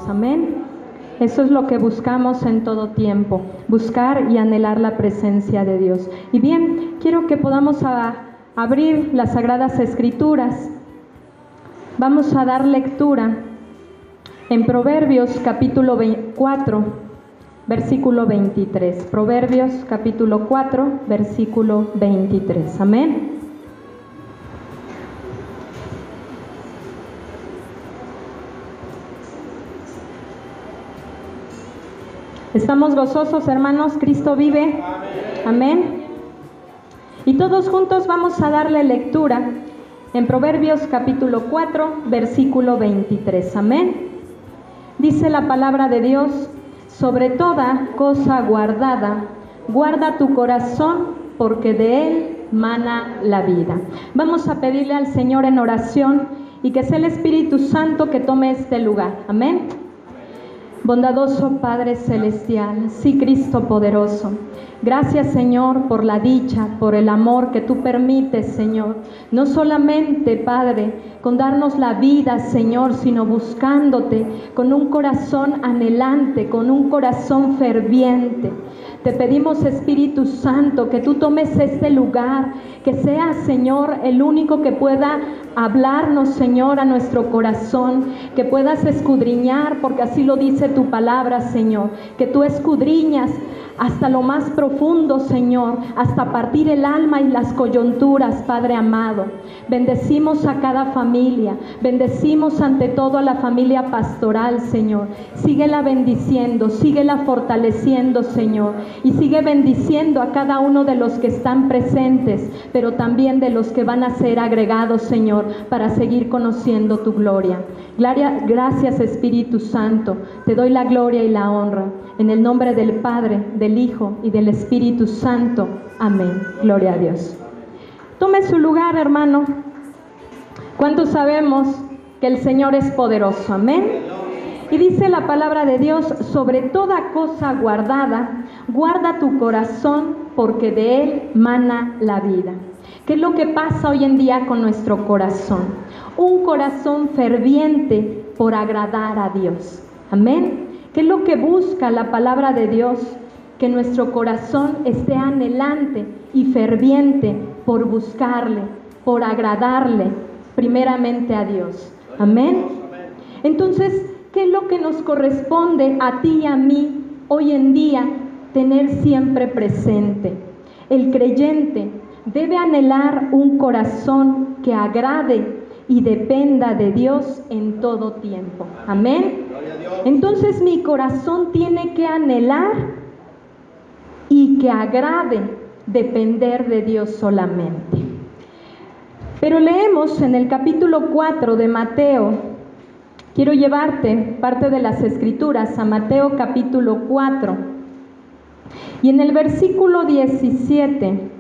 Dios. Amén. Eso es lo que buscamos en todo tiempo, buscar y anhelar la presencia de Dios. Y bien, quiero que podamos abrir las Sagradas Escrituras. Vamos a dar lectura en Proverbios capítulo 4, versículo 23. Proverbios capítulo 4, versículo 23. Amén. ¿Estamos gozosos, hermanos? ¿Cristo vive? Amén. Y todos juntos vamos a darle lectura en Proverbios capítulo 4, versículo 23. Amén. Dice la palabra de Dios: sobre toda cosa guardada, guarda tu corazón, porque de él mana la vida. Vamos a pedirle al Señor en oración y que sea el Espíritu Santo que tome este lugar. Amén. Bondadoso Padre Celestial, sí, Cristo poderoso, gracias, Señor, por la dicha, por el amor que tú permites, Señor, no solamente, Padre, con darnos la vida, Señor, sino buscándote con un corazón anhelante, con un corazón ferviente. Te pedimos, Espíritu Santo, que tú tomes este lugar, que seas, Señor, el único que pueda hablarnos, Señor, a nuestro corazón, que puedas escudriñar, porque así lo dice tu palabra, Señor, que tú escudriñas hasta lo más profundo, Señor, hasta partir el alma y las coyunturas, Padre amado. Bendecimos a cada familia, bendecimos ante todo a la familia pastoral, Señor. Síguela bendiciendo, síguela fortaleciendo, Señor, y sigue bendiciendo a cada uno de los que están presentes, pero también de los que van a ser agregados, Señor, para seguir conociendo tu gloria. Gracias, Espíritu Santo, te doy la gloria y la honra, en el nombre del Padre, del Hijo y del Espíritu Santo. Amén. Gloria a Dios. Tome su lugar, hermano. ¿Cuántos sabemos que el Señor es poderoso? Amén. Y dice la palabra de Dios: sobre toda cosa guardada, guarda tu corazón, porque de él mana la vida. ¿Qué es lo que pasa hoy en día con nuestro corazón? Un corazón ferviente por agradar a Dios. Amén. ¿Qué es lo que busca la palabra de Dios? Que nuestro corazón esté anhelante y ferviente por buscarle, por agradarle primeramente a Dios. Amén. Entonces, ¿qué es lo que nos corresponde a ti y a mí hoy en día tener siempre presente? El creyente debe anhelar un corazón que agrade y dependa de Dios en todo tiempo. Amén. Entonces mi corazón tiene que anhelar y que agrade depender de Dios solamente. Pero leemos en el capítulo 4 de Mateo. Quiero llevarte parte de las Escrituras a Mateo capítulo 4. Y en el versículo 17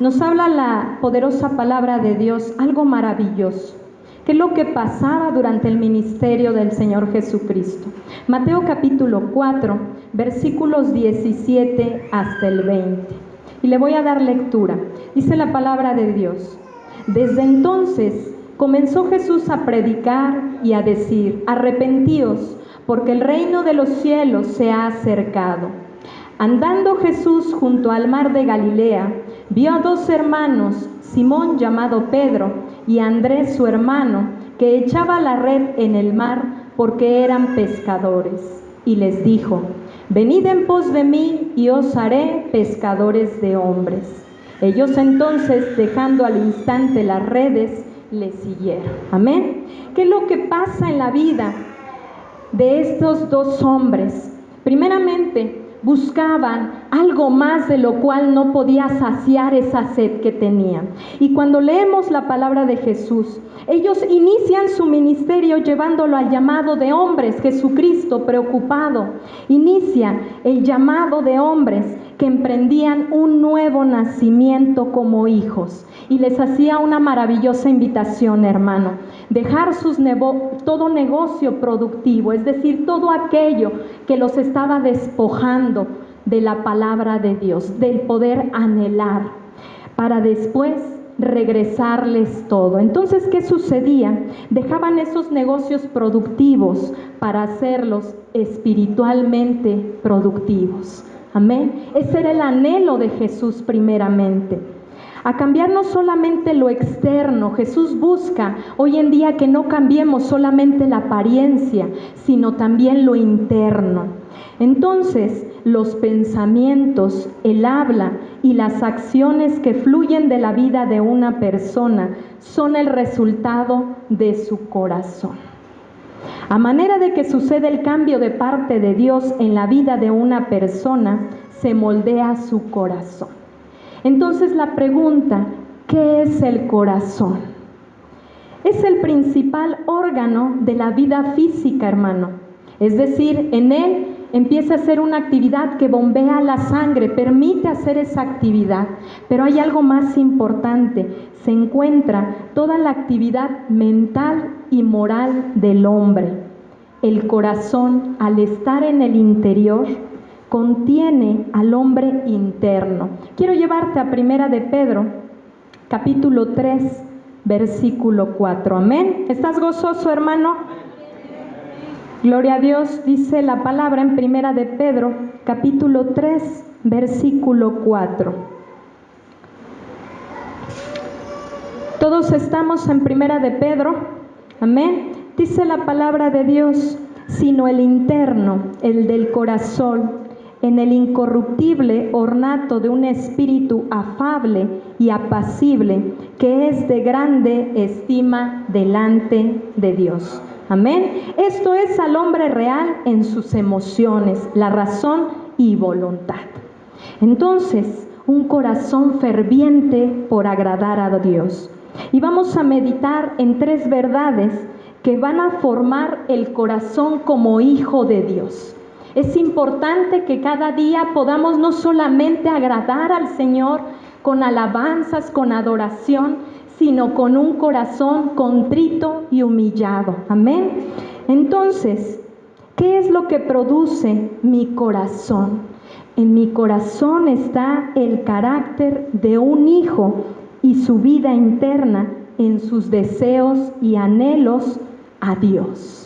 nos habla la poderosa palabra de Dios, algo maravilloso, que es lo que pasaba durante el ministerio del Señor Jesucristo. Mateo capítulo 4, versículos 17 hasta el 20. Y le voy a dar lectura. Dice la palabra de Dios: desde entonces comenzó Jesús a predicar y a decir: arrepentíos, porque el reino de los cielos se ha acercado. Andando Jesús junto al mar de Galilea, vio a dos hermanos, Simón llamado Pedro y Andrés su hermano, que echaba la red en el mar porque eran pescadores. Y les dijo: venid en pos de mí y os haré pescadores de hombres. Ellos entonces, dejando al instante las redes, le siguieron. Amén. ¿Qué es lo que pasa en la vida de estos dos hombres? Primeramente, buscaban algo más de lo cual no podía saciar esa sed que tenían. Y cuando leemos la palabra de Jesús, ellos inician su ministerio llevándolo al llamado de hombres. Jesucristo, preocupado, inicia el llamado de hombres que emprendían un nuevo nacimiento como hijos. Y les hacía una maravillosa invitación, hermano: dejar todo negocio productivo, es decir, todo aquello que los estaba despojando de la palabra de Dios, del poder anhelar, para después regresarles todo. Entonces, ¿qué sucedía? Dejaban esos negocios productivos para hacerlos espiritualmente productivos. Amén. Ese era el anhelo de Jesús primeramente. A cambiar no solamente lo externo, Jesús busca hoy en día que no cambiemos solamente la apariencia, sino también lo interno. Entonces, los pensamientos, el habla y las acciones que fluyen de la vida de una persona son el resultado de su corazón. A manera de que sucede el cambio de parte de Dios en la vida de una persona, se moldea su corazón. Entonces la pregunta, ¿qué es el corazón? Es el principal órgano de la vida física, hermano. Es decir, en él empieza a ser una actividad que bombea la sangre, permite hacer esa actividad. Pero hay algo más importante, se encuentra toda la actividad mental y moral del hombre. El corazón, al estar en el interior, contiene al hombre interno. Quiero llevarte a Primera de Pedro, capítulo 3, versículo 4. Amén. ¿Estás gozoso, hermano? Gloria a Dios. Dice la palabra en Primera de Pedro, capítulo 3, versículo 4. Todos estamos en Primera de Pedro. Amén. Dice la palabra de Dios, sino el interno, el del corazón, en el incorruptible ornato de un espíritu afable y apacible, que es de grande estima delante de Dios. Amén. Esto es al hombre real en sus emociones, la razón y voluntad. Entonces, un corazón ferviente por agradar a Dios. Y vamos a meditar en 3 verdades que van a formar el corazón como hijo de Dios. Es importante que cada día podamos no solamente agradar al Señor con alabanzas, con adoración, sino con un corazón contrito y humillado. Amén. Entonces, ¿qué es lo que produce mi corazón? En mi corazón está el carácter de un hijo y su vida interna en sus deseos y anhelos a Dios.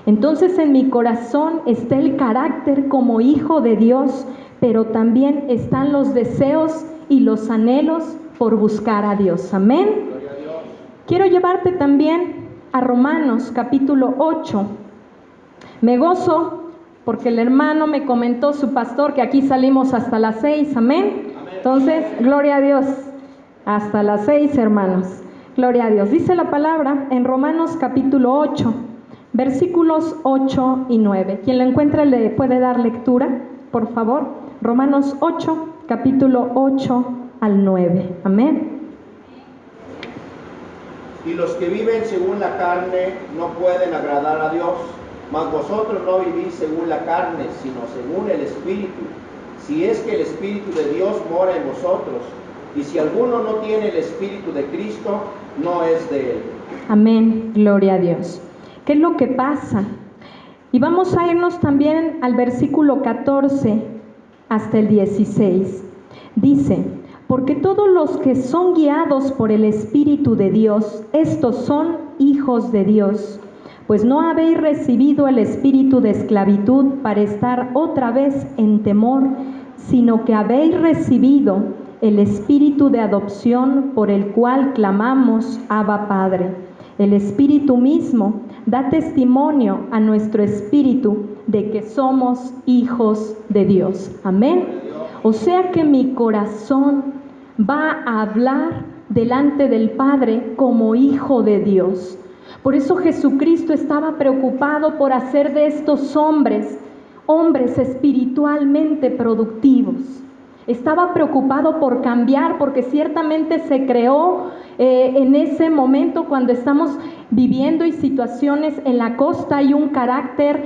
Entonces en mi corazón está el carácter como hijo de Dios, pero también están los deseos y los anhelos por buscar a Dios. Amén. Quiero llevarte también a Romanos capítulo 8. Me gozo porque el hermano me comentó, su pastor, que aquí salimos hasta las 6. Amén. Entonces, gloria a Dios. Hasta las 6, hermanos. Gloria a Dios. Dice la palabra en Romanos capítulo 8. Versículos 8 y 9. Quien lo encuentre le puede dar lectura, por favor. Romanos 8, capítulo 8 al 9. Amén. Y los que viven según la carne no pueden agradar a Dios, mas vosotros no vivís según la carne, sino según el Espíritu. Si es que el Espíritu de Dios mora en vosotros, y si alguno no tiene el Espíritu de Cristo, no es de él. Amén. Gloria a Dios. ¿Qué es lo que pasa? Y vamos a irnos también al versículo 14 hasta el 16. Dice, porque todos los que son guiados por el Espíritu de Dios, estos son hijos de Dios. Pues no habéis recibido el espíritu de esclavitud para estar otra vez en temor, sino que habéis recibido el espíritu de adopción por el cual clamamos, Abba Padre. El Espíritu mismo da testimonio a nuestro espíritu de que somos hijos de Dios. Amén. O sea que mi corazón va a hablar delante del Padre como hijo de Dios. Por eso Jesucristo estaba preocupado por hacer de estos hombres espiritualmente productivos. Estaba preocupado por cambiar, porque ciertamente se creó en ese momento cuando estamos viviendo y situaciones en la costa, hay un carácter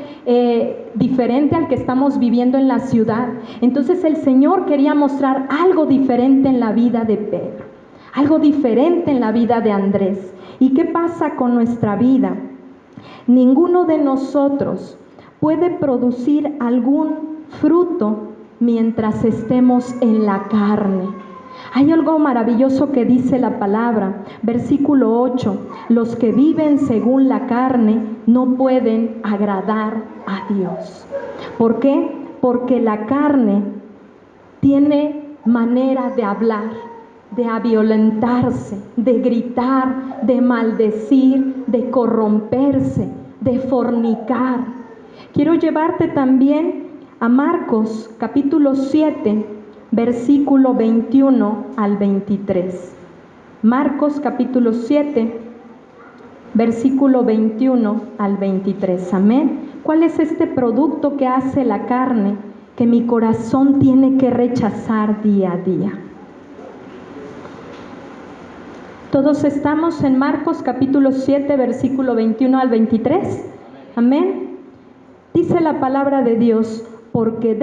diferente al que estamos viviendo en la ciudad. Entonces el Señor quería mostrar algo diferente en la vida de Pedro, algo diferente en la vida de Andrés. ¿Y qué pasa con nuestra vida? Ninguno de nosotros puede producir algún fruto mientras estemos en la carne. Hay algo maravilloso que dice la palabra, versículo 8, los que viven según la carne no pueden agradar a Dios. ¿Por qué? Porque la carne tiene manera de hablar, de violentarse, de gritar, de maldecir, de corromperse, de fornicar. Quiero llevarte también a Marcos capítulo 7, versículo 21 al 23. Marcos capítulo 7, versículo 21 al 23. Amén. ¿Cuál es este producto que hace la carne que mi corazón tiene que rechazar día a día? Todos estamos en Marcos capítulo 7, versículo 21 al 23. Amén. Dice la palabra de Dios, porque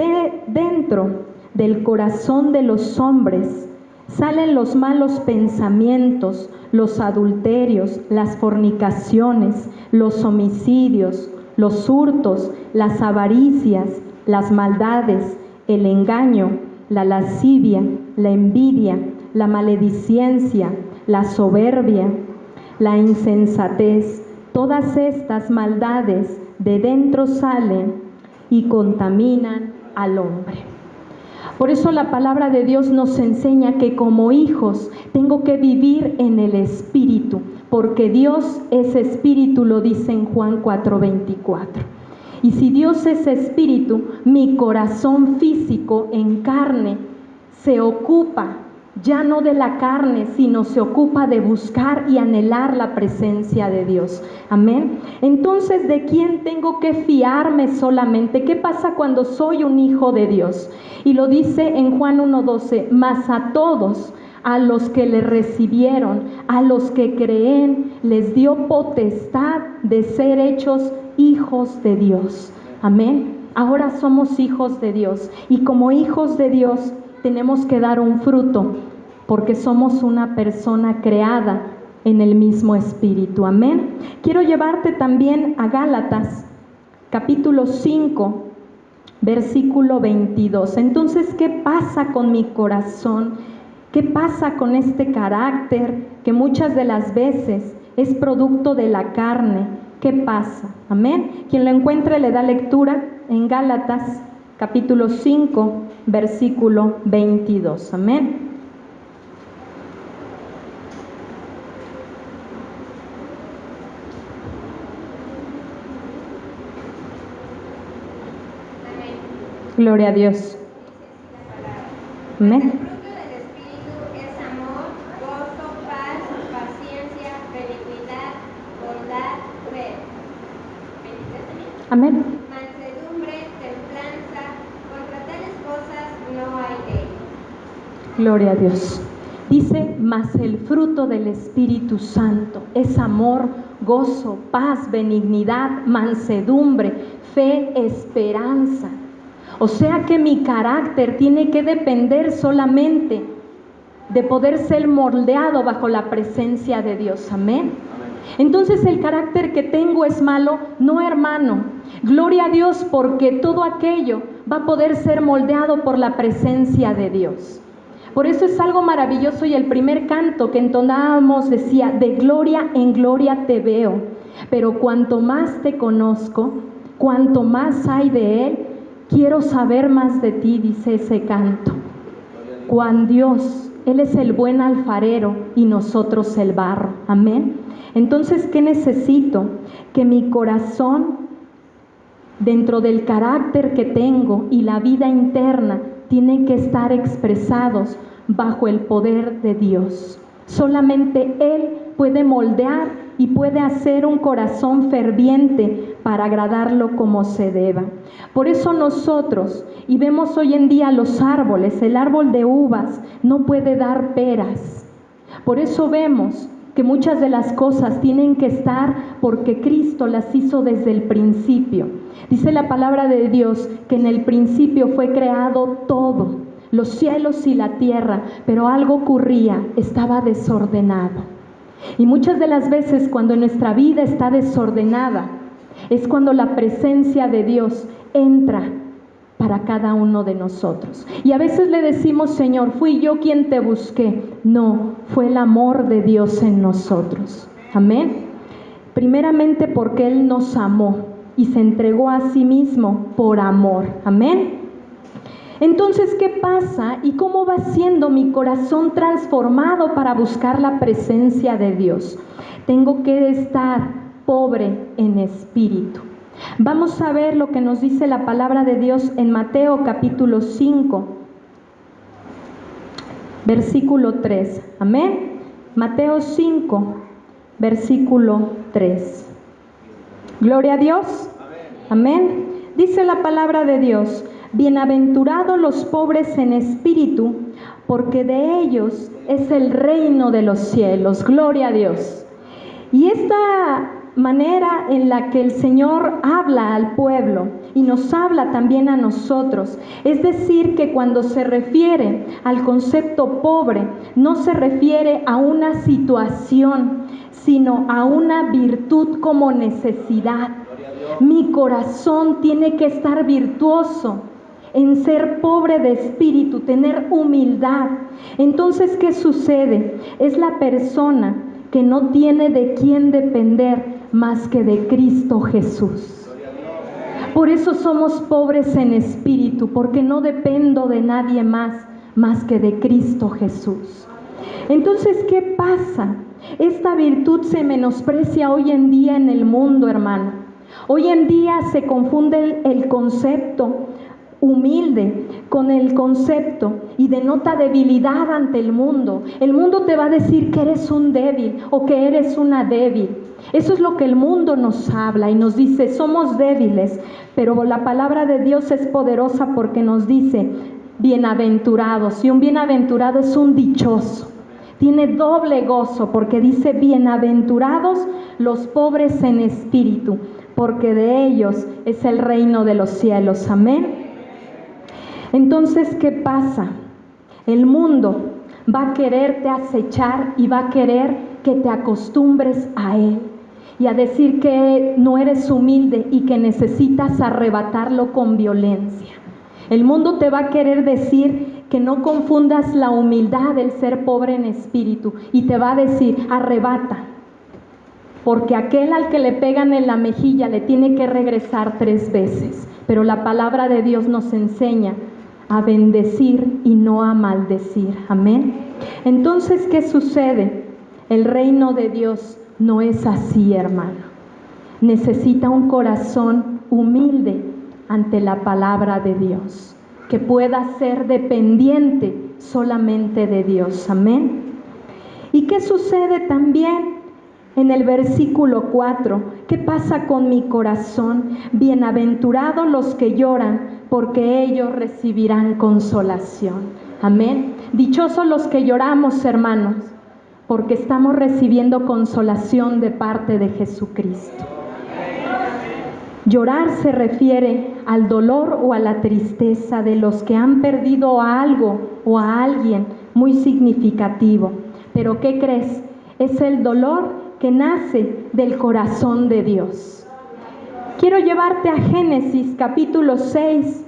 dentro del corazón de los hombres salen los malos pensamientos, los adulterios, las fornicaciones, los homicidios, los hurtos, las avaricias, las maldades, el engaño, la lascivia, la envidia, la maledicencia, la soberbia, la insensatez. Todas estas maldades de dentro salen y contaminan al hombre. Por eso la palabra de Dios nos enseña que como hijos tengo que vivir en el Espíritu, porque Dios es Espíritu, lo dice en Juan 4:24. Y si Dios es Espíritu, mi corazón físico en carne se ocupa ya no de la carne, sino se ocupa de buscar y anhelar la presencia de Dios. Amén. Entonces, ¿de quién tengo que fiarme solamente? ¿Qué pasa cuando soy un hijo de Dios? Y lo dice en Juan 1:12, mas a todos, a los que le recibieron, a los que creen, les dio potestad de ser hechos hijos de Dios. Amén. Ahora somos hijos de Dios, y como hijos de Dios tenemos que dar un fruto, porque somos una persona creada en el mismo Espíritu. Amén. Quiero llevarte también a Gálatas, capítulo 5, versículo 22. Entonces, ¿qué pasa con mi corazón? ¿Qué pasa con este carácter que muchas de las veces es producto de la carne? ¿Qué pasa? Amén. Quien lo encuentre le da lectura en Gálatas, capítulo 5, versículo 22. Amén. Gloria a Dios. Amén. El fruto del Espíritu es amor, gozo, paz, paciencia, benignidad, bondad, fe. Amén. Mansedumbre, templanza, contra tales cosas no hay ley. Gloria a Dios. Dice, mas el fruto del Espíritu Santo es amor, gozo, paz, benignidad, mansedumbre, fe, esperanza. O sea que mi carácter tiene que depender solamente de poder ser moldeado bajo la presencia de Dios. Amén. Entonces el carácter que tengo es malo, no, hermano. Gloria a Dios, porque todo aquello va a poder ser moldeado por la presencia de Dios. Por eso es algo maravilloso, y el primer canto que entonábamos decía, de gloria en gloria te veo, pero cuanto más te conozco, cuanto más hay de Él, quiero saber más de ti, dice ese canto. Cuán Dios, Él es el buen alfarero y nosotros el barro. Amén. Entonces, ¿qué necesito? Que mi corazón, dentro del carácter que tengo y la vida interna, tienen que estar expresados bajo el poder de Dios. Solamente Él puede moldear y puede hacer un corazón ferviente para agradarlo como se deba. Por eso nosotros, y vemos hoy en día los árboles, el árbol de uvas no puede dar peras. Por eso vemos que muchas de las cosas tienen que estar porque Cristo las hizo desde el principio. Dice la palabra de Dios que en el principio fue creado todo, los cielos y la tierra, pero algo ocurría, estaba desordenado. Y muchas de las veces cuando nuestra vida está desordenada, es cuando la presencia de Dios entra para cada uno de nosotros. Y a veces le decimos, Señor, fui yo quien te busqué. No, fue el amor de Dios en nosotros. Amén. Primeramente porque Él nos amó y se entregó a sí mismo por amor. Amén. Entonces, ¿qué pasa y cómo va siendo mi corazón transformado para buscar la presencia de Dios? Tengo que estar pobre en espíritu. Vamos a ver lo que nos dice la palabra de Dios en Mateo capítulo 5, versículo 3. Amén. Mateo 5, versículo 3. Gloria a Dios. Amén. Dice la palabra de Dios: bienaventurados los pobres en espíritu, porque de ellos es el reino de los cielos. Gloria a Dios. Y esta manera en la que el Señor habla al pueblo y nos habla también a nosotros, es decir, que cuando se refiere al concepto pobre, no se refiere a una situación, sino a una virtud como necesidad. Mi corazón tiene que estar virtuoso en ser pobre de espíritu, tener humildad. Entonces, ¿qué sucede? Es la persona que no tiene de quién depender más que de Cristo Jesús. Por eso somos pobres en espíritu, porque no dependo de nadie más que de Cristo Jesús. Entonces, ¿qué pasa? Esta virtud se menosprecia hoy en día en el mundo, hermano. Hoy en día se confunde el concepto humilde con el concepto y denota debilidad ante el mundo. El mundo te va a decir que eres un débil o que eres una débil. Eso es lo que el mundo nos habla y nos dice, somos débiles, pero la palabra de Dios es poderosa porque nos dice, bienaventurados. Y un bienaventurado es un dichoso. Tiene doble gozo porque dice, bienaventurados los pobres en espíritu, porque de ellos es el reino de los cielos. Amén. Entonces, ¿qué pasa? El mundo va a quererte acechar y va a querer que te acostumbres a él y a decir que no eres humilde y que necesitas arrebatarlo con violencia. El mundo te va a querer decir que no confundas la humildad del ser pobre en espíritu y te va a decir, arrebata, porque aquel al que le pegan en la mejilla le tiene que regresar 3 veces. Pero la palabra de Dios nos enseña a bendecir y no a maldecir. Amén. Entonces, ¿qué sucede? El reino de Dios no es así, hermano. Necesita un corazón humilde ante la palabra de Dios, que pueda ser dependiente solamente de Dios. Amén. ¿Y qué sucede también en el versículo 4? ¿Qué pasa con mi corazón? Bienaventurados los que lloran, porque ellos recibirán consolación. Amén. Dichosos los que lloramos, hermanos, porque estamos recibiendo consolación de parte de Jesucristo. Llorar se refiere al dolor o a la tristeza de los que han perdido a algo o a alguien muy significativo. Pero ¿qué crees? Es el dolor que nace del corazón de Dios. Quiero llevarte a Génesis capítulo 6,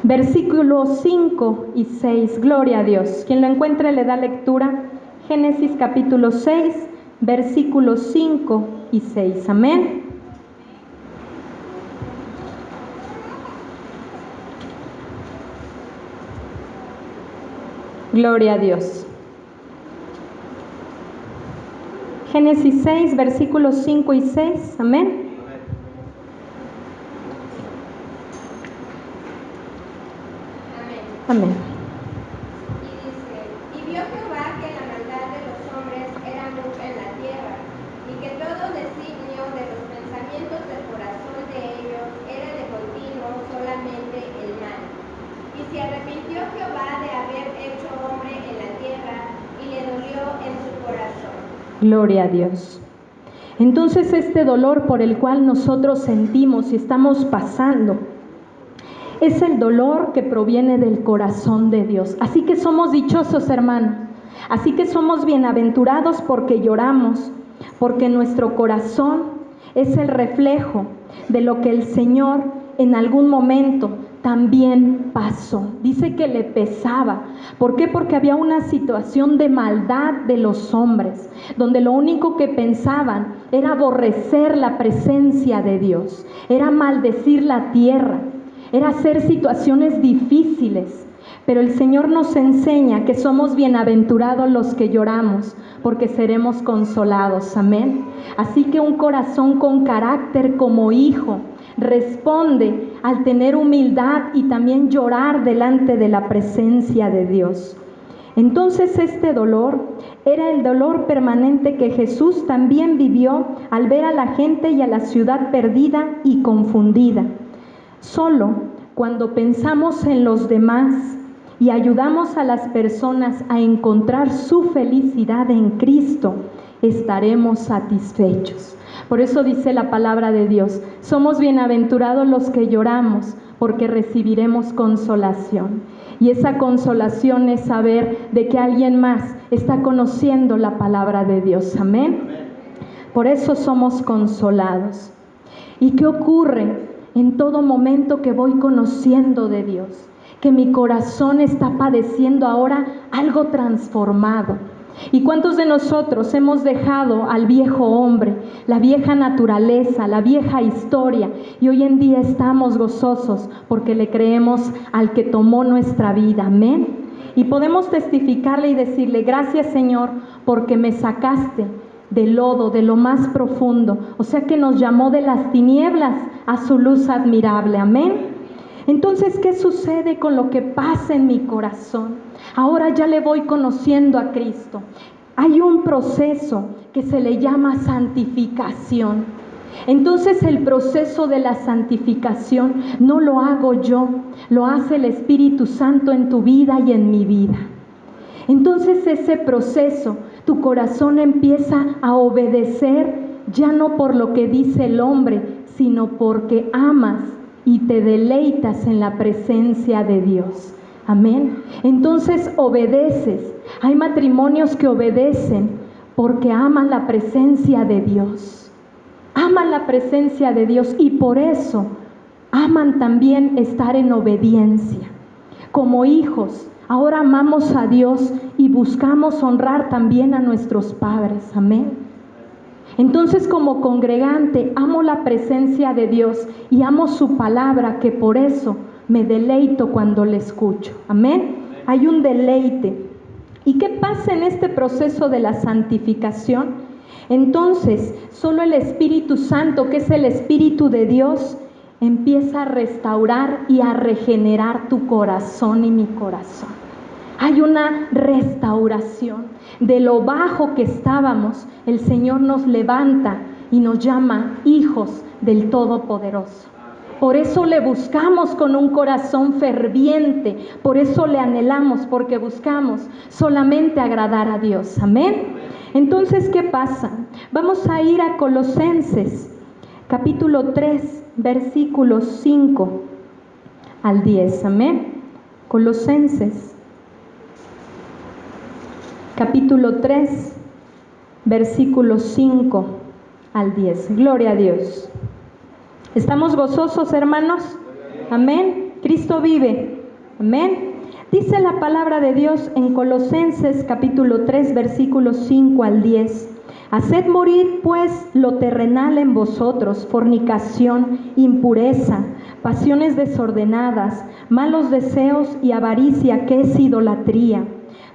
versículos 5 y 6. Gloria a Dios. Quien lo encuentre le da lectura. Génesis capítulo 6, versículos 5 y 6. Amén. Gloria a Dios. Génesis 6, versículos 5 y 6. Amén. Amén. Y dice, y vio Jehová que la maldad de los hombres era mucha en la tierra, y que todo designio de los pensamientos del corazón de ellos era de continuo solamente el mal. Y se arrepintió Jehová de haber hecho hombre en la tierra, y le dolió en su corazón. Gloria a Dios. Entonces este dolor por el cual nosotros sentimos y estamos pasando es el dolor que proviene del corazón de Dios. Así que somos dichosos, hermano. Así que somos bienaventurados porque lloramos, porque nuestro corazón es el reflejo de lo que el Señor en algún momento también pasó. Dice que le pesaba. ¿Por qué? Porque había una situación de maldad de los hombres, donde lo único que pensaban era aborrecer la presencia de Dios, era maldecir la tierra, era hacer situaciones difíciles. Pero el Señor nos enseña que somos bienaventurados los que lloramos, porque seremos consolados. Amén. Así que un corazón con carácter como hijo responde al tener humildad y también llorar delante de la presencia de Dios. Entonces este dolor era el dolor permanente que Jesús también vivió al ver a la gente y a la ciudad perdida y confundida. Solo cuando pensamos en los demás y ayudamos a las personas a encontrar su felicidad en Cristo, estaremos satisfechos. Por eso dice la palabra de Dios: somos bienaventurados los que lloramos, porque recibiremos consolación. Y esa consolación es saber de que alguien más está conociendo la palabra de Dios. Amén. Por eso somos consolados. ¿Y qué ocurre en todo momento que voy conociendo de Dios? Que mi corazón está padeciendo ahora algo transformado. ¿Y cuántos de nosotros hemos dejado al viejo hombre, la vieja naturaleza, la vieja historia, y hoy en día estamos gozosos porque le creemos al que tomó nuestra vida? Amén. Y podemos testificarle y decirle: gracias, Señor, porque me sacaste del lodo, de lo más profundo. O sea que nos llamó de las tinieblas a su luz admirable. Amén. Entonces, ¿qué sucede con lo que pasa en mi corazón? Ahora ya le voy conociendo a Cristo. Hay un proceso que se le llama santificación. Entonces el proceso de la santificación no lo hago yo, lo hace el Espíritu Santo en tu vida y en mi vida. Entonces ese proceso, tu corazón empieza a obedecer, ya no por lo que dice el hombre, sino porque amas y te deleitas en la presencia de Dios. Amén. Entonces obedeces. Hay matrimonios que obedecen porque aman la presencia de Dios. Aman la presencia de Dios y por eso aman también estar en obediencia. Como hijos, ahora amamos a Dios y buscamos honrar también a nuestros padres. Amén. Entonces, como congregante, amo la presencia de Dios y amo su palabra, que por eso me deleito cuando le escucho. Amén. Hay un deleite. ¿Y qué pasa en este proceso de la santificación? Entonces, solo el Espíritu Santo, que es el Espíritu de Dios, empieza a restaurar y a regenerar tu corazón y mi corazón. Hay una restauración. De lo bajo que estábamos, el Señor nos levanta y nos llama hijos del Todopoderoso. Por eso le buscamos con un corazón ferviente, por eso le anhelamos, porque buscamos solamente agradar a Dios. Amén. Entonces, ¿qué pasa? Vamos a ir a Colosenses, capítulo 3, versículos 5 al 10. Amén. Colosenses, capítulo 3, versículos 5 al 10. Gloria a Dios. ¿Estamos gozosos, hermanos? Amén. Cristo vive. Amén. Dice la palabra de Dios en Colosenses capítulo 3, versículos 5 al 10. Haced morir pues lo terrenal en vosotros: fornicación, impureza, pasiones desordenadas, malos deseos y avaricia, que es idolatría.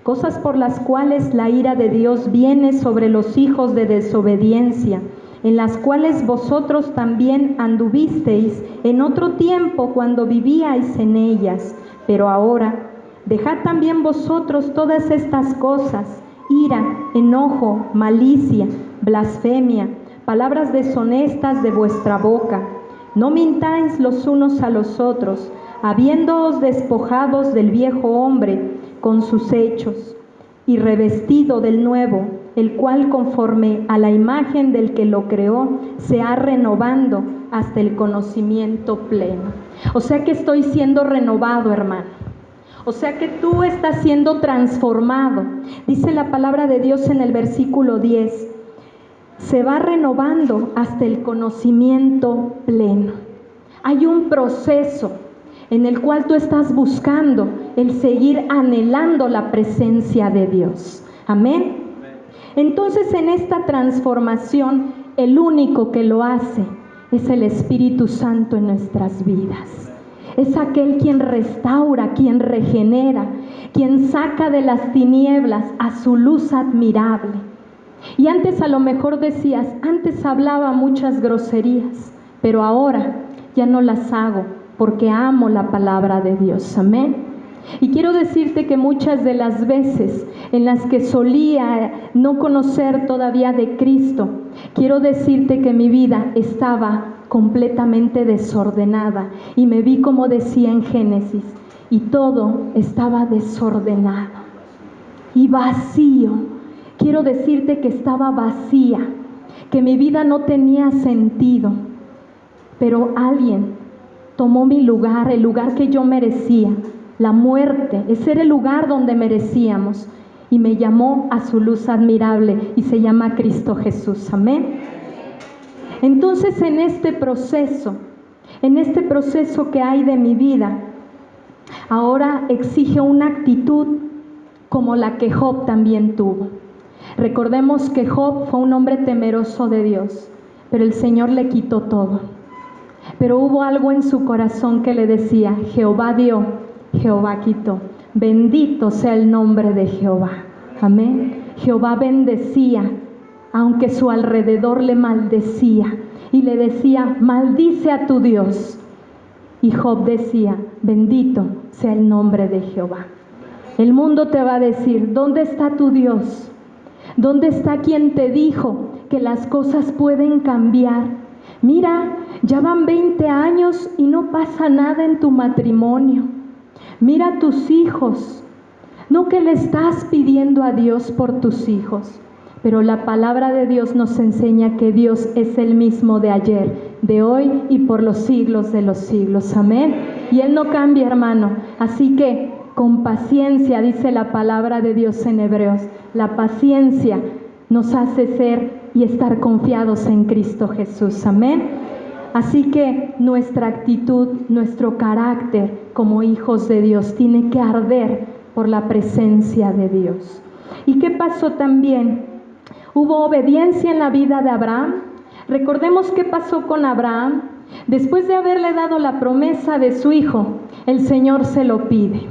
Cosas por las cuales la ira de Dios viene sobre los hijos de desobediencia, en las cuales vosotros también anduvisteis en otro tiempo cuando vivíais en ellas. Pero ahora, dejad también vosotros todas estas cosas: ira, enojo, malicia, blasfemia, palabras deshonestas de vuestra boca. No mintáis los unos a los otros, habiéndoos despojados del viejo hombre con sus hechos, y revestido del nuevo, el cual conforme a la imagen del que lo creó, se ha renovando hasta el conocimiento pleno. O sea que estoy siendo renovado, hermano. O sea que tú estás siendo transformado. Dice la palabra de Dios en el versículo 10: se va renovando hasta el conocimiento pleno. Hay un proceso en el cual tú estás buscando el seguir anhelando la presencia de Dios. Amén. Entonces, en esta transformación, el único que lo hace es el Espíritu Santo en nuestras vidas. Es aquel quien restaura, quien regenera, quien saca de las tinieblas a su luz admirable. Y antes a lo mejor decías, antes hablaba muchas groserías, pero ahora ya no las hago porque amo la palabra de Dios. Amén. Y quiero decirte que muchas de las veces en las que solía no conocer todavía de Cristo, quiero decirte que mi vida estaba completamente desordenada y me vi como decía en Génesis, y todo estaba desordenado y vacío. Quiero decirte que estaba vacía, que mi vida no tenía sentido, pero alguien tomó mi lugar, el lugar que yo merecía. La muerte, ese era el lugar donde merecíamos, y me llamó a su luz admirable y se llama Cristo Jesús. Amén. Entonces, en este proceso que hay de mi vida, ahora exige una actitud como la que Job también tuvo. Recordemos que Job fue un hombre temeroso de Dios, pero el Señor le quitó todo. Pero hubo algo en su corazón que le decía, Jehová dio, Jehová quitó. Bendito sea el nombre de Jehová. Amén. Jehová bendecía, aunque su alrededor le maldecía. Y le decía, maldice a tu Dios. Y Job decía, bendito sea el nombre de Jehová. El mundo te va a decir, ¿dónde está tu Dios? ¿Dónde está quien te dijo que las cosas pueden cambiar? Mira, ya van 20 años y no pasa nada en tu matrimonio. Mira a tus hijos. No que le estás pidiendo a Dios por tus hijos, pero la palabra de Dios nos enseña que Dios es el mismo de ayer, de hoy y por los siglos de los siglos. Amén. Y Él no cambia, hermano. Así que con paciencia, dice la palabra de Dios en Hebreos, la paciencia nos hace ser y estar confiados en Cristo Jesús. Amén. Así que nuestra actitud, nuestro carácter como hijos de Dios tiene que arder por la presencia de Dios. ¿Y qué pasó también? Hubo obediencia en la vida de Abraham. Recordemos qué pasó con Abraham. Después de haberle dado la promesa de su hijo, el Señor se lo pide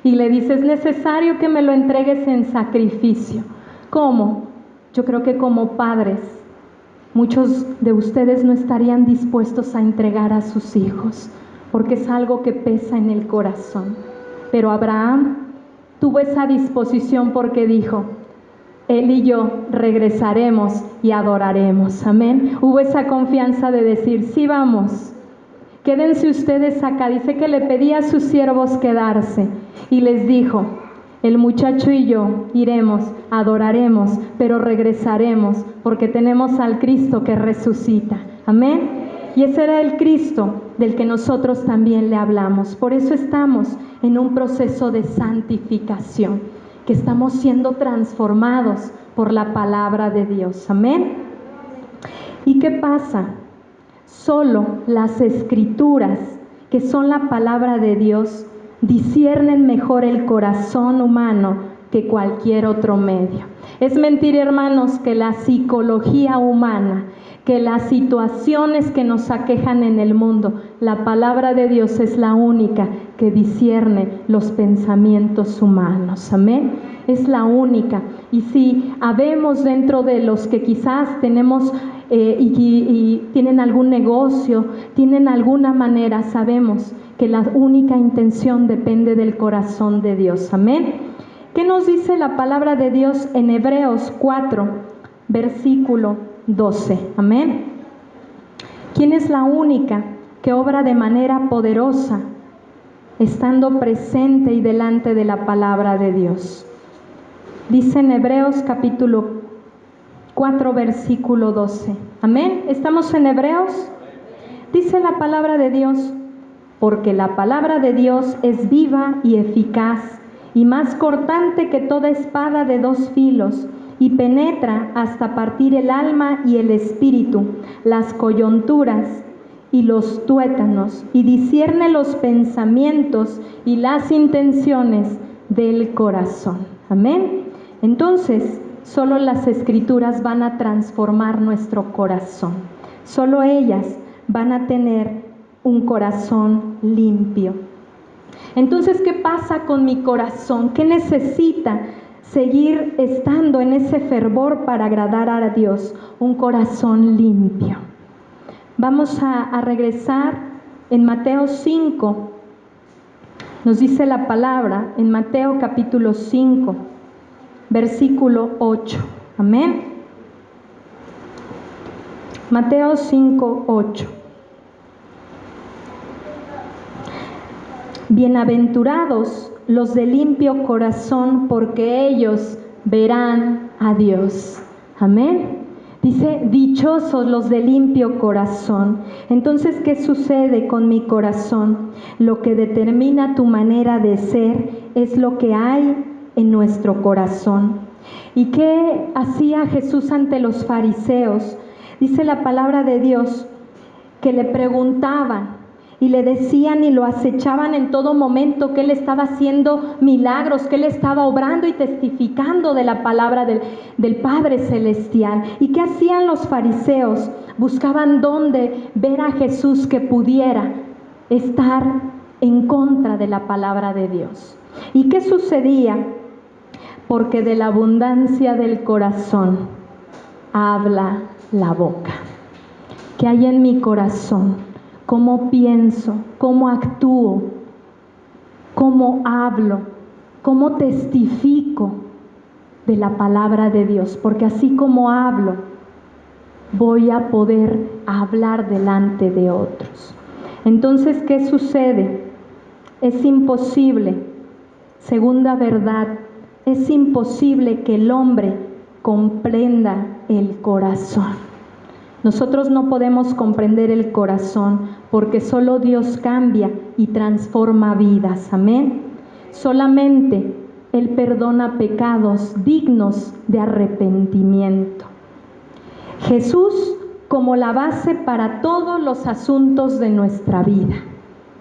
y le dice, es necesario que me lo entregues en sacrificio. ¿Cómo? Yo creo que como padres, muchos de ustedes no estarían dispuestos a entregar a sus hijos, porque es algo que pesa en el corazón. Pero Abraham tuvo esa disposición porque dijo, él y yo regresaremos y adoraremos. Amén. Hubo esa confianza de decir, sí, vamos, quédense ustedes acá. Dice que le pedía a sus siervos quedarse y les dijo, el muchacho y yo iremos, adoraremos, pero regresaremos porque tenemos al Cristo que resucita. Amén. Y ese era el Cristo del que nosotros también le hablamos. Por eso estamos en un proceso de santificación, que estamos siendo transformados por la palabra de Dios. Amén. ¿Y qué pasa? Solo las Escrituras, que son la palabra de Dios, disciernen mejor el corazón humano que cualquier otro medio. Es mentira, hermanos, que la psicología humana, que las situaciones que nos aquejan en el mundo, la palabra de Dios es la única que discierne los pensamientos humanos. Amén. Es la única. Y si habemos dentro de los que quizás tenemos y tienen algún negocio, tienen alguna manera, sabemos que la única intención depende del corazón de Dios. Amén. ¿Qué nos dice la palabra de Dios en Hebreos 4, versículo 12? Amén. ¿Quién es la única que obra de manera poderosa, estando presente y delante de la palabra de Dios? Dice en Hebreos capítulo 4, versículo 12. Amén. ¿Estamos en Hebreos? Dice la palabra de Dios, porque la palabra de Dios es viva y eficaz, y más cortante que toda espada de dos filos, y penetra hasta partir el alma y el espíritu, las coyunturas y los tuétanos, y discierne los pensamientos y las intenciones del corazón. Amén. Entonces, solo las Escrituras van a transformar nuestro corazón. Solo ellas van a tener un corazón limpio. Entonces, ¿qué pasa con mi corazón? ¿Qué necesita seguir estando en ese fervor para agradar a Dios? Un corazón limpio. Vamos a regresar en Mateo 5. Nos dice la palabra en Mateo capítulo 5, versículo 8. Amén. Mateo 5, 8. Bienaventurados los de limpio corazón, porque ellos verán a Dios. Amén. Dice, dichosos los de limpio corazón. Entonces, ¿qué sucede con mi corazón? Lo que determina tu manera de ser es lo que hay en nuestro corazón. ¿Y qué hacía Jesús ante los fariseos? Dice la palabra de Dios que le preguntaban y le decían y lo acechaban en todo momento, que Él estaba haciendo milagros, que Él estaba obrando y testificando de la palabra del Padre Celestial. ¿Y qué hacían los fariseos? Buscaban dónde ver a Jesús que pudiera estar en contra de la palabra de Dios. ¿Y qué sucedía? Porque de la abundancia del corazón habla la boca. ¿Qué hay en mi corazón? ¿Cómo pienso? ¿Cómo actúo? ¿Cómo hablo? ¿Cómo testifico de la palabra de Dios? Porque así como hablo, voy a poder hablar delante de otros. Entonces, ¿qué sucede? Es imposible, segunda verdad, es imposible que el hombre comprenda el corazón. Nosotros no podemos comprender el corazón porque solo Dios cambia y transforma vidas. Amén. Solamente Él perdona pecados dignos de arrepentimiento. Jesús como la base para todos los asuntos de nuestra vida.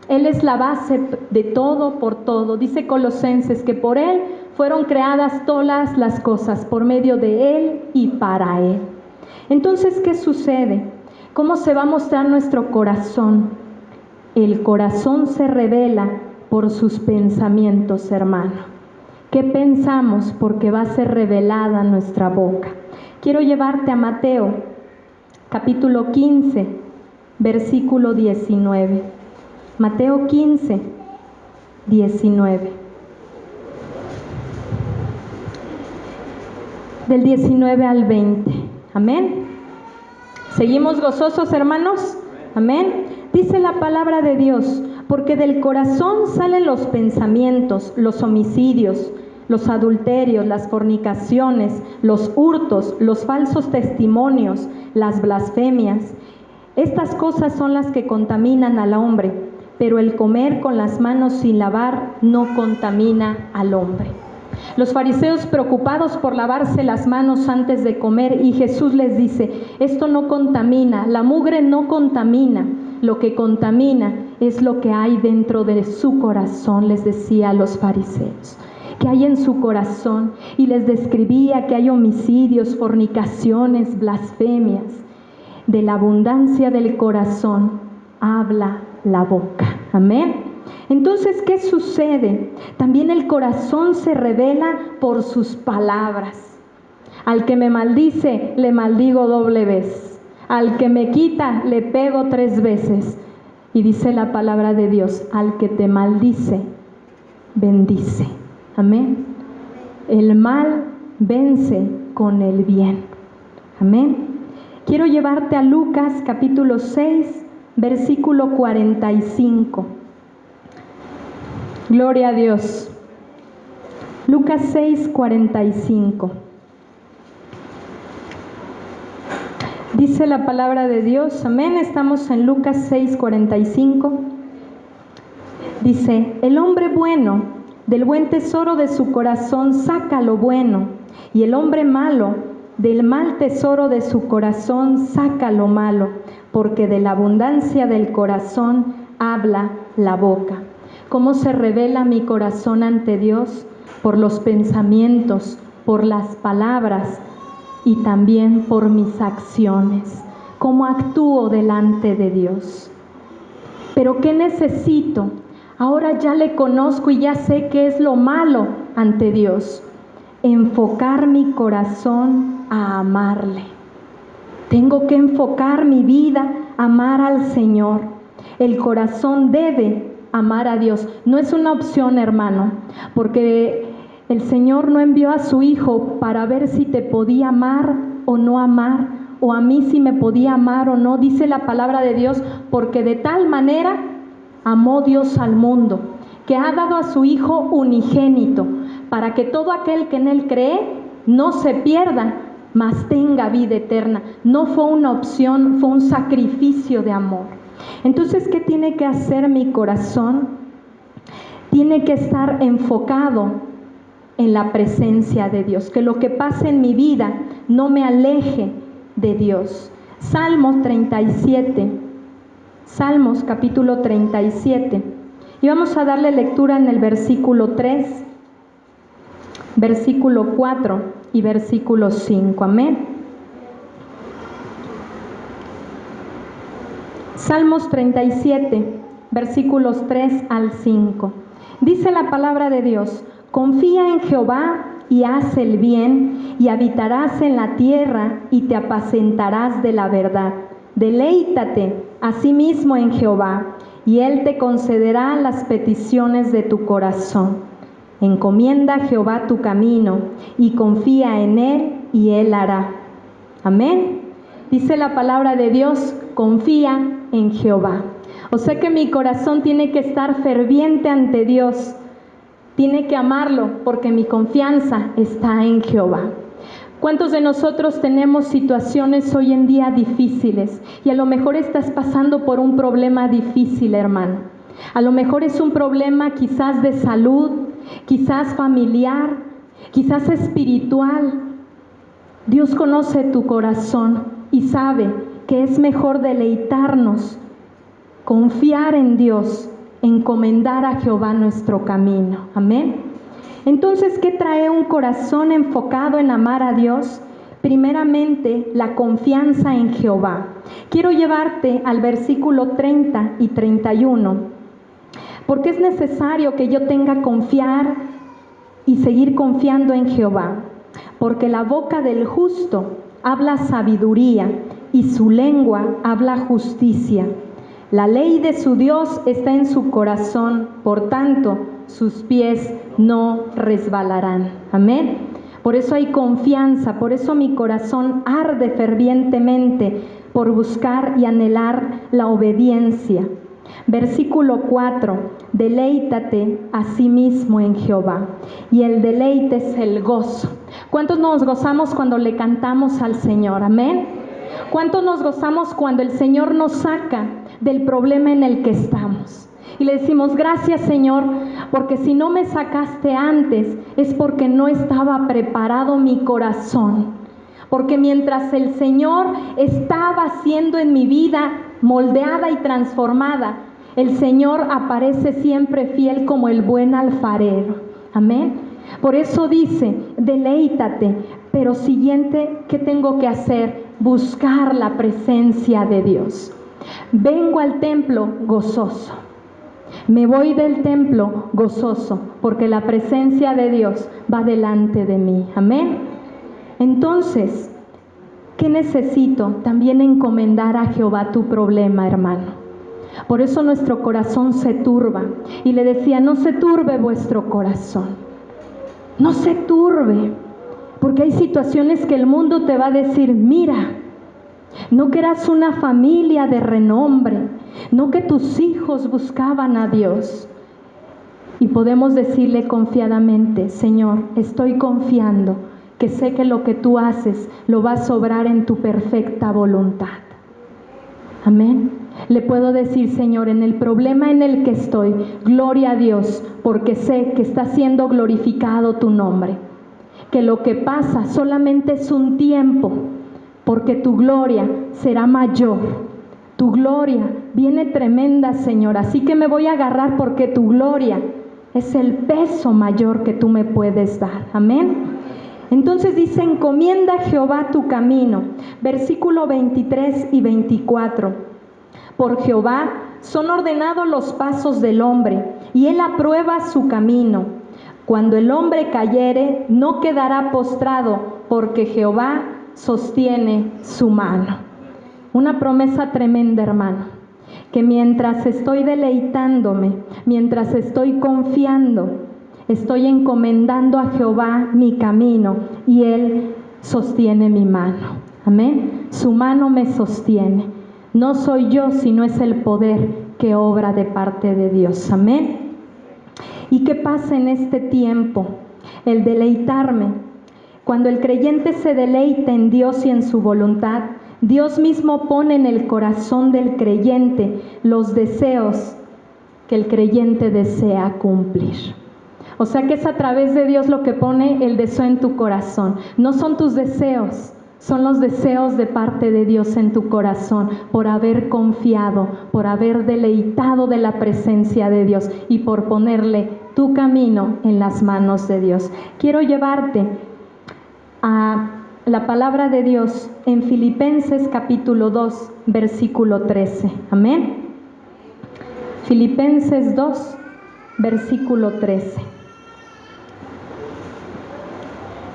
Él es la base de todo por todo. Dice Colosenses que por Él fueron creadas todas las cosas, por medio de Él y para Él. Entonces, ¿qué sucede? ¿Cómo se va a mostrar nuestro corazón? El corazón se revela por sus pensamientos, hermano. ¿Qué pensamos? Porque va a ser revelada nuestra boca. Quiero llevarte a Mateo, capítulo 15, versículo 19. Mateo 15, 19. Del 19 al 20. Amén. ¿Seguimos gozosos, hermanos? Amén. Dice la palabra de Dios, porque del corazón salen los pensamientos, los homicidios, los adulterios, las fornicaciones, los hurtos, los falsos testimonios, las blasfemias. Estas cosas son las que contaminan al hombre, pero el comer con las manos sin lavar no contamina al hombre. Los fariseos preocupados por lavarse las manos antes de comer, y Jesús les dice, esto no contamina, la mugre no contamina, lo que contamina es lo que hay dentro de su corazón, les decía a los fariseos, que hay en su corazón, y les describía que hay homicidios, fornicaciones, blasfemias. De la abundancia del corazón habla la boca. Amén. Entonces, ¿qué sucede? También el corazón se revela por sus palabras. Al que me maldice, le maldigo 2 veces. Al que me quita, le pego 3 veces. Y dice la palabra de Dios, al que te maldice, bendice. Amén. El mal vence con el bien. Amén. Quiero llevarte a Lucas capítulo 6, versículo 45. Gloria a Dios. Lucas 6, 45. Dice la palabra de Dios, amén, estamos en Lucas 6, 45. Dice, el hombre bueno Del buen tesoro de su corazón saca lo bueno, y el hombre malo, del mal tesoro de su corazón saca lo malo, porque de la abundancia del corazón habla la boca. ¿Cómo se revela mi corazón ante Dios? Por los pensamientos, por las palabras y también por mis acciones. ¿Cómo actúo delante de Dios? ¿Pero qué necesito? Ahora ya le conozco y ya sé qué es lo malo ante Dios. Enfocar mi corazón a amarle. Tengo que enfocar mi vida a amar al Señor. El corazón debe amar a Dios. No es una opción, hermano, porque el Señor no envió a su Hijo para ver si te podía amar o no amar, o a mí si me podía amar o no. Dice la palabra de Dios, porque de tal manera amó Dios al mundo, que ha dado a su Hijo unigénito, para que todo aquel que en Él cree no se pierda, mas tenga vida eterna. No fue una opción, fue un sacrificio de amor. Entonces, ¿qué tiene que hacer mi corazón? Tiene que estar enfocado en la presencia de Dios, que lo que pase en mi vida no me aleje de Dios. Salmos 37, Salmos capítulo 37, y vamos a darle lectura en el versículo 3, versículo 4 y versículo 5, amén. Salmos 37, versículos 3 al 5. Dice la palabra de Dios: confía en Jehová y haz el bien, y habitarás en la tierra y te apacentarás de la verdad. Deleítate asimismo en Jehová, y Él te concederá las peticiones de tu corazón. Encomienda a Jehová tu camino, y confía en Él, y Él hará. Amén. Dice la palabra de Dios: confía en Jehová. O sea que mi corazón tiene que estar ferviente ante Dios. Tiene que amarlo, porque mi confianza está en Jehová. ¿Cuántos de nosotros tenemos situaciones hoy en día difíciles? Y a lo mejor estás pasando por un problema difícil, hermano. A lo mejor es un problema quizás de salud, quizás familiar, quizás espiritual. Dios conoce tu corazón y sabe que es mejor deleitarnos, confiar en Dios, encomendar a Jehová nuestro camino. Amén. Entonces, ¿qué trae un corazón enfocado en amar a Dios? Primeramente, la confianza en Jehová. Quiero llevarte al versículo 30 y 31, porque es necesario que yo tenga confiar y seguir confiando en Jehová, porque la boca del justo habla sabiduría y su lengua habla justicia. La ley de su Dios está en su corazón, por tanto, sus pies no resbalarán. Amén. Por eso hay confianza, por eso mi corazón arde fervientemente por buscar y anhelar la obediencia. Versículo 4, deleítate a sí mismo en Jehová. Y el deleite es el gozo. ¿Cuántos nos gozamos cuando le cantamos al Señor? Amén. ¿Cuántos nos gozamos cuando el Señor nos saca del problema en el que estamos? Y le decimos: gracias, Señor, porque si no me sacaste antes es porque no estaba preparado mi corazón. Porque mientras el Señor estaba haciendo en mi vida moldeada y transformada, el Señor aparece siempre fiel como el buen alfarero. Amén. Por eso dice: deleítate. Pero siguiente, ¿qué tengo que hacer? Buscar la presencia de Dios. Vengo al templo gozoso. Me voy del templo gozoso, porque la presencia de Dios va delante de mí. Amén. Entonces, ¿qué necesito? También encomendar a Jehová tu problema, hermano. Por eso nuestro corazón se turba. Y le decía: no se turbe vuestro corazón. No se turbe. Porque hay situaciones que el mundo te va a decir: mira, no que eras una familia de renombre, no que tus hijos buscaban a Dios. Y podemos decirle confiadamente: Señor, estoy confiando que sé que lo que tú haces lo vas a obrar en tu perfecta voluntad. Amén. Le puedo decir, Señor, en el problema en el que estoy, gloria a Dios, porque sé que está siendo glorificado tu nombre. Que lo que pasa solamente es un tiempo, porque tu gloria será mayor. Tu gloria viene tremenda, Señor, así que me voy a agarrar porque tu gloria es el peso mayor que tú me puedes dar. Amén. Entonces dice, encomienda a Jehová tu camino. Versículo 23 y 24. Por Jehová son ordenados los pasos del hombre, y él aprueba su camino. Cuando el hombre cayere, no quedará postrado, porque Jehová sostiene su mano. Una promesa tremenda, hermano, que mientras estoy deleitándome, mientras estoy confiando, estoy encomendando a Jehová mi camino, y Él sostiene mi mano. Amén. Su mano me sostiene. No soy yo, sino es el poder que obra de parte de Dios. Amén. ¿Y qué pasa en este tiempo? El deleitarme. Cuando el creyente se deleita en Dios y en su voluntad, Dios mismo pone en el corazón del creyente los deseos que el creyente desea cumplir. O sea que es a través de Dios lo que pone el deseo en tu corazón. No son tus deseos, son los deseos de parte de Dios en tu corazón, por haber confiado, por haber deleitado de la presencia de Dios y por ponerle tu camino en las manos de Dios. Quiero llevarte a la palabra de Dios en Filipenses capítulo 2, versículo 13. Amén. Filipenses 2, versículo 13.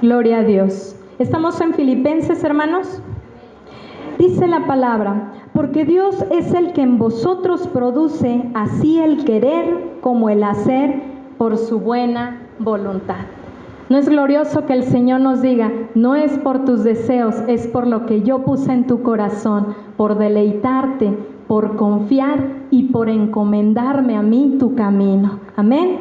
Gloria a Dios. ¿Estamos en Filipenses, hermanos? Dice la palabra, porque Dios es el que en vosotros produce así el querer como el hacer por su buena voluntad. ¿No es glorioso que el Señor nos diga, no es por tus deseos, es por lo que yo puse en tu corazón, por deleitarte, por confiar y por encomendarme a mí tu camino? Amén.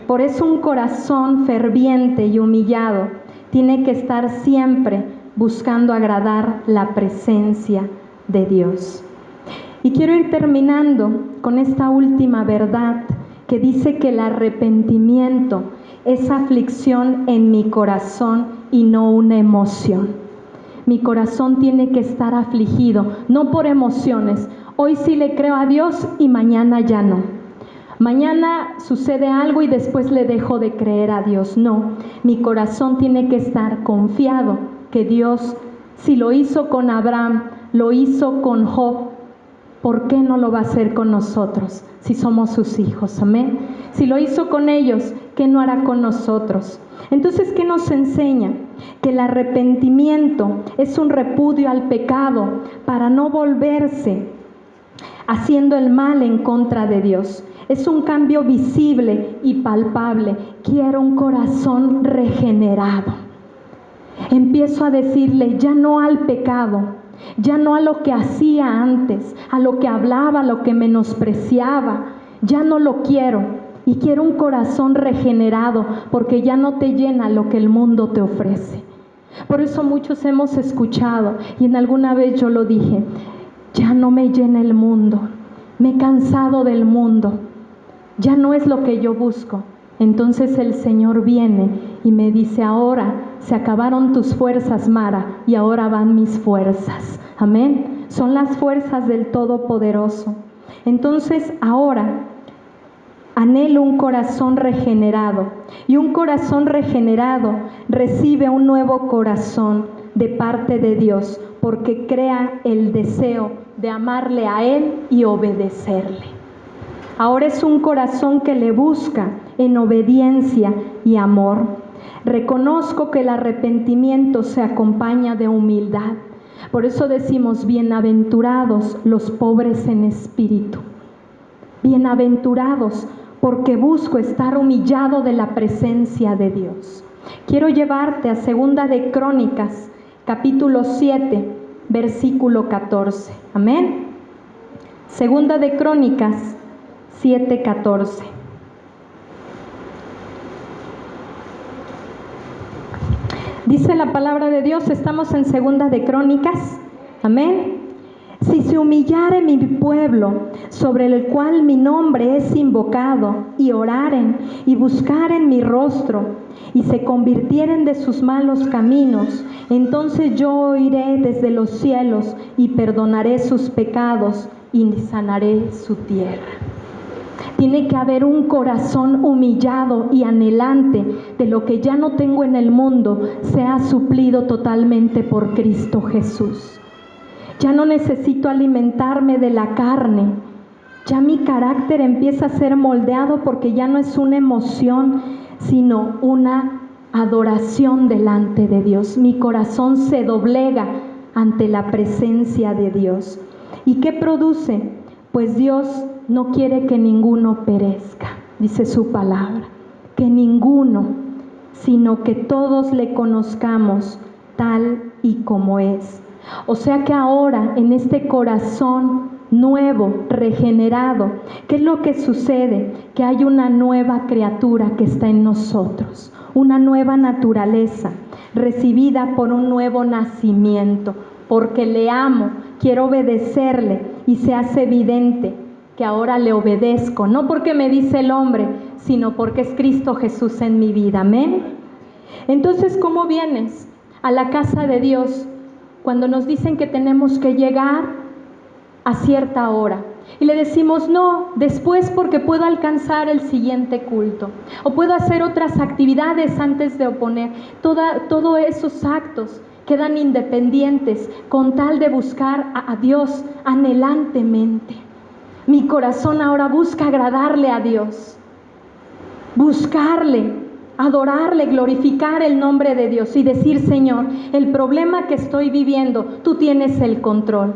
Por eso un corazón ferviente y humillado tiene que estar siempre buscando agradar la presencia de Dios. Y quiero ir terminando con esta última verdad que dice que el arrepentimiento es aflicción en mi corazón y no una emoción. Mi corazón tiene que estar afligido, no por emociones. Hoy sí le creo a Dios y mañana ya no. Mañana sucede algo y después le dejo de creer a Dios. No, mi corazón tiene que estar confiado que Dios, si lo hizo con Abraham, lo hizo con Job, ¿por qué no lo va a hacer con nosotros si somos sus hijos? Amén. Si lo hizo con ellos, ¿qué no hará con nosotros? Entonces, ¿qué nos enseña? Que el arrepentimiento es un repudio al pecado para no volverse haciendo el mal en contra de Dios. Es un cambio visible y palpable. Quiero un corazón regenerado. Empiezo a decirle ya no al pecado, ya no a lo que hacía antes, a lo que hablaba, a lo que menospreciaba. Ya no lo quiero y quiero un corazón regenerado, porque ya no te llena lo que el mundo te ofrece. Por eso muchos hemos escuchado, y en alguna vez yo lo dije, ya no me llena el mundo, me he cansado del mundo, ya no es lo que yo busco. Entonces el Señor viene y me dice, ahora se acabaron tus fuerzas, Mara, y ahora van mis fuerzas. Amén. Son las fuerzas del Todopoderoso. Entonces ahora anhelo un corazón regenerado, y un corazón regenerado recibe un nuevo corazón de parte de Dios, porque crea el deseo de amarle a Él y obedecerle. Ahora es un corazón que le busca en obediencia y amor. Reconozco que el arrepentimiento se acompaña de humildad. Por eso decimos, bienaventurados los pobres en espíritu. Bienaventurados, porque busco estar humillado de la presencia de Dios. Quiero llevarte a Segunda de Crónicas, capítulo 7, versículo 14. Amén. Segunda de Crónicas 7:14. Dice la palabra de Dios, estamos en Segunda de Crónicas, amén. Si se humillare mi pueblo, sobre el cual mi nombre es invocado, y oraren y buscaren mi rostro, y se convirtieren de sus malos caminos, entonces yo oiré desde los cielos y perdonaré sus pecados y sanaré su tierra. Tiene que haber un corazón humillado y anhelante de lo que ya no tengo en el mundo sea suplido totalmente por Cristo Jesús. Ya no necesito alimentarme de la carne. Ya mi carácter empieza a ser moldeado porque ya no es una emoción, sino una adoración delante de Dios. Mi corazón se doblega ante la presencia de Dios. ¿Y qué produce? Pues Dios no quiere que ninguno perezca, dice su palabra, que ninguno, sino que todos le conozcamos tal y como es. O sea que ahora en este corazón nuevo, regenerado, ¿qué es lo que sucede? Que hay una nueva criatura que está en nosotros, una nueva naturaleza, recibida por un nuevo nacimiento, porque le amo, quiero obedecerle y se hace evidente que ahora le obedezco, no porque me dice el hombre, sino porque es Cristo Jesús en mi vida, amén. Entonces, ¿cómo vienes a la casa de Dios cuando nos dicen que tenemos que llegar a cierta hora? Y le decimos, no, después porque puedo alcanzar el siguiente culto, o puedo hacer otras actividades antes de oponer. Todos esos actos quedan independientes con tal de buscar a Dios anhelantemente. Mi corazón ahora busca agradarle a Dios, buscarle, adorarle, glorificar el nombre de Dios y decir, Señor, el problema que estoy viviendo, tú tienes el control,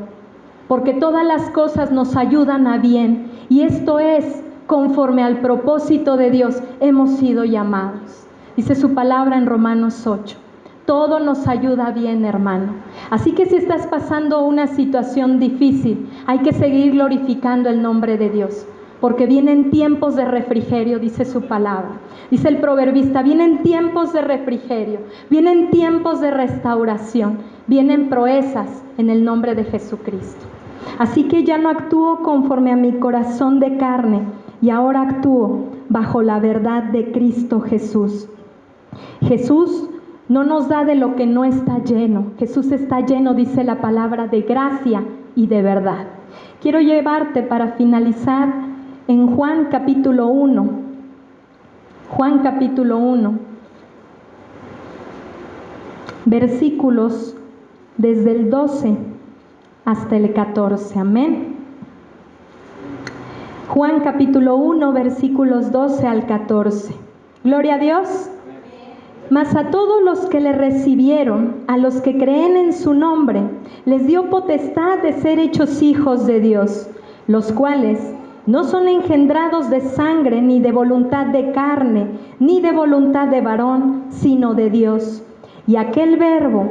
porque todas las cosas nos ayudan a bien, y esto es conforme al propósito de Dios hemos sido llamados. Dice su palabra en Romanos 8. Todo nos ayuda bien, hermano. Así que si estás pasando una situación difícil, hay que seguir glorificando el nombre de Dios, porque vienen tiempos de refrigerio, dice su palabra. Dice el proverbista, vienen tiempos de refrigerio, vienen tiempos de restauración, vienen proezas en el nombre de Jesucristo. Así que ya no actúo conforme a mi corazón de carne, y ahora actúo bajo la verdad de Cristo Jesús. Jesús no nos da de lo que no está lleno. Jesús está lleno, dice la palabra, de gracia y de verdad. Quiero llevarte para finalizar en Juan capítulo 1. Juan capítulo 1. Versículos desde el 12 hasta el 14. Amén. Juan capítulo 1, versículos 12 al 14. Gloria a Dios. Mas a todos los que le recibieron, a los que creen en su nombre, les dio potestad de ser hechos hijos de Dios, los cuales no son engendrados de sangre, ni de voluntad de carne, ni de voluntad de varón, sino de Dios. Y aquel Verbo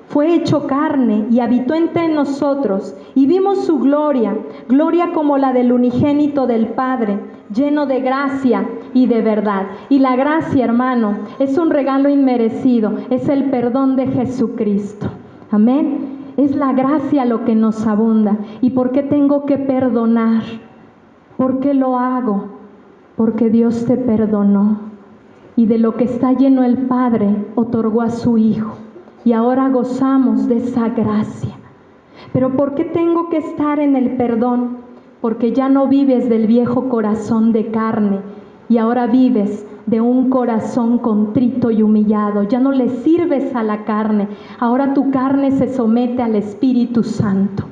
fue hecho carne y habitó entre nosotros, y vimos su gloria, gloria como la del unigénito del Padre, lleno de gracia y de verdad. Y la gracia, hermano, es un regalo inmerecido, es el perdón de Jesucristo. Amén. Es la gracia lo que nos abunda. ¿Y por qué tengo que perdonar? ¿Por qué lo hago? Porque Dios te perdonó. Y de lo que está lleno el Padre, otorgó a su Hijo. Y ahora gozamos de esa gracia. Pero ¿por qué tengo que estar en el perdón? Porque ya no vives del viejo corazón de carne, y ahora vives de un corazón contrito y humillado. Ya no le sirves a la carne, ahora tu carne se somete al Espíritu Santo.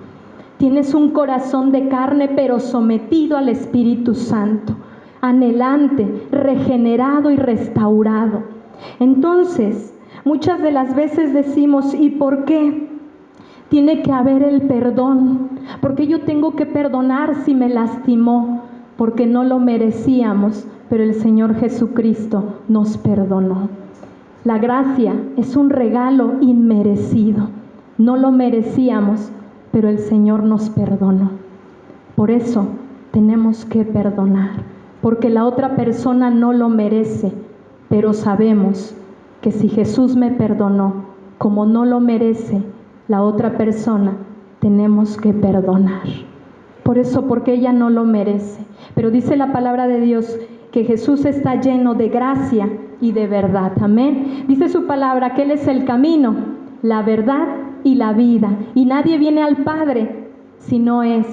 Tienes un corazón de carne, pero sometido al Espíritu Santo, anhelante, regenerado y restaurado. Entonces, muchas de las veces decimos, ¿y por qué? Tiene que haber el perdón. ¿Por qué yo tengo que perdonar si me lastimó? Porque no lo merecíamos, pero el Señor Jesucristo nos perdonó. La gracia es un regalo inmerecido. No lo merecíamos, pero el Señor nos perdonó. Por eso tenemos que perdonar, porque la otra persona no lo merece, pero sabemos que si Jesús me perdonó, como no lo merece, la otra persona tenemos que perdonar. Por eso, porque ella no lo merece. Pero dice la palabra de Dios que Jesús está lleno de gracia y de verdad. Amén. Dice su palabra que Él es el camino, la verdad y la vida. Y nadie viene al Padre si no es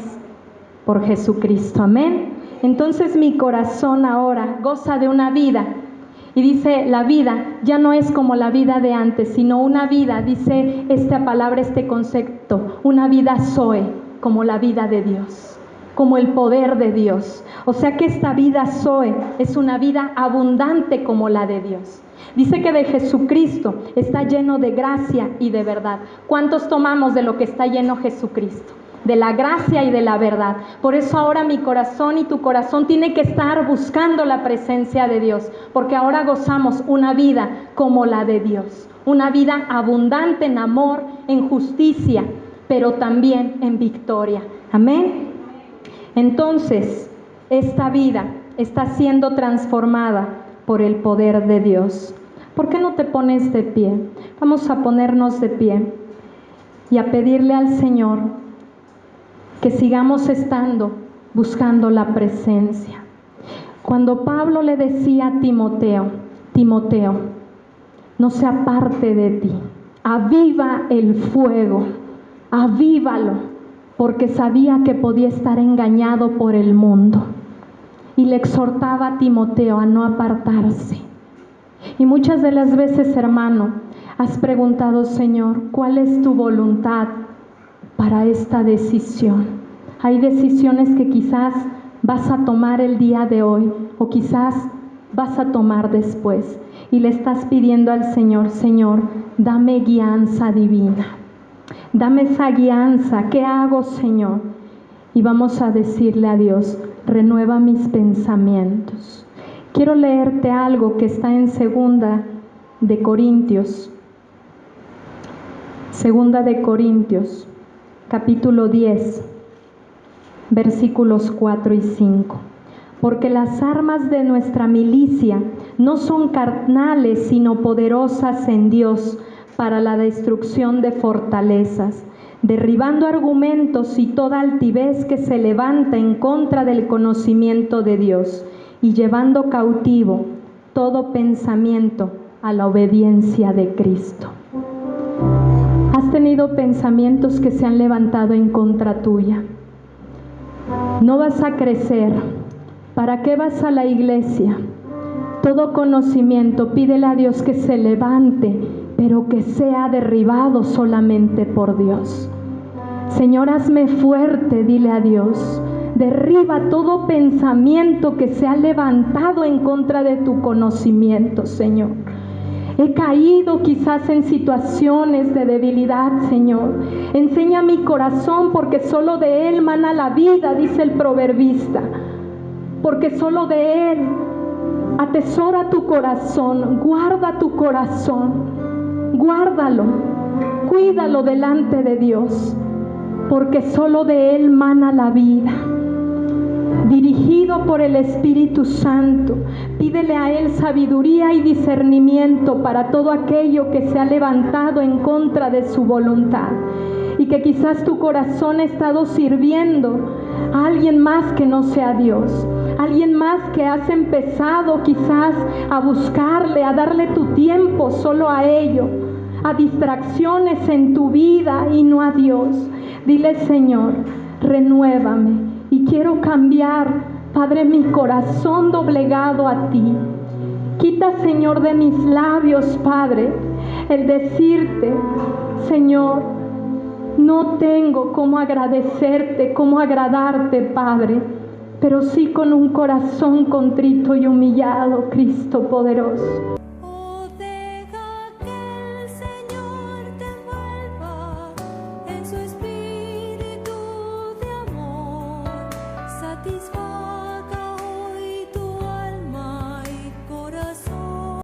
por Jesucristo. Amén. Entonces mi corazón ahora goza de una vida. Y dice, la vida ya no es como la vida de antes, sino una vida, dice esta palabra, este concepto, una vida Zoe, como la vida de Dios, como el poder de Dios. O sea que esta vida Zoe es una vida abundante como la de Dios. Dice que de Jesucristo está lleno de gracia y de verdad. ¿Cuántos tomamos de lo que está lleno Jesucristo? De la gracia y de la verdad. Por eso ahora mi corazón y tu corazón tiene que estar buscando la presencia de Dios, porque ahora gozamos una vida como la de Dios, una vida abundante en amor, en justicia, pero también en victoria. Amén. Entonces, esta vida está siendo transformada por el poder de Dios. ¿Por qué no te pones de pie? Vamos a ponernos de pie y a pedirle al Señor que sigamos estando buscando la presencia. Cuando Pablo le decía a Timoteo, Timoteo, no se aparte de ti, aviva el fuego, avívalo, porque sabía que podía estar engañado por el mundo. Y le exhortaba a Timoteo a no apartarse. Y muchas de las veces, hermano, has preguntado, Señor, ¿cuál es tu voluntad para esta decisión? Hay decisiones que quizás vas a tomar el día de hoy o quizás vas a tomar después y le estás pidiendo al Señor, Señor, dame guianza divina, dame esa guianza. ¿Qué hago, Señor? Y vamos a decirle a Dios, renueva mis pensamientos. Quiero leerte algo que está en Segunda de Corintios, capítulo 10, versículos 4 y 5. Porque las armas de nuestra milicia no son carnales, sino poderosas en Dios para la destrucción de fortalezas, derribando argumentos y toda altivez que se levanta en contra del conocimiento de Dios, y llevando cautivo todo pensamiento a la obediencia de Cristo. ¿Has tenido pensamientos que se han levantado en contra tuya? No vas a crecer. ¿Para qué vas a la iglesia? Todo conocimiento, pídele a Dios que se levante, pero que sea derribado solamente por Dios. Señor, hazme fuerte, dile a Dios. Derriba todo pensamiento que se ha levantado en contra de tu conocimiento, Señor. He caído quizás en situaciones de debilidad, Señor. Enseña mi corazón, porque solo de Él mana la vida, dice el proverbista. Porque solo de Él atesora tu corazón, guarda tu corazón, guárdalo, cuídalo delante de Dios, porque solo de Él mana la vida. Dirigido por el Espíritu Santo, pídele a Él sabiduría y discernimiento para todo aquello que se ha levantado en contra de su voluntad, y que quizás tu corazón ha estado sirviendo a alguien más que no sea Dios, alguien más que has empezado quizás a buscarle, a darle tu tiempo solo a ello, a distracciones en tu vida y no a Dios. Dile, Señor, renuévame y quiero cambiar, Padre, mi corazón doblegado a ti. Quita, Señor, de mis labios, Padre, el decirte, Señor, no tengo cómo agradecerte, cómo agradarte, Padre, pero sí con un corazón contrito y humillado, Cristo poderoso. Satisfaz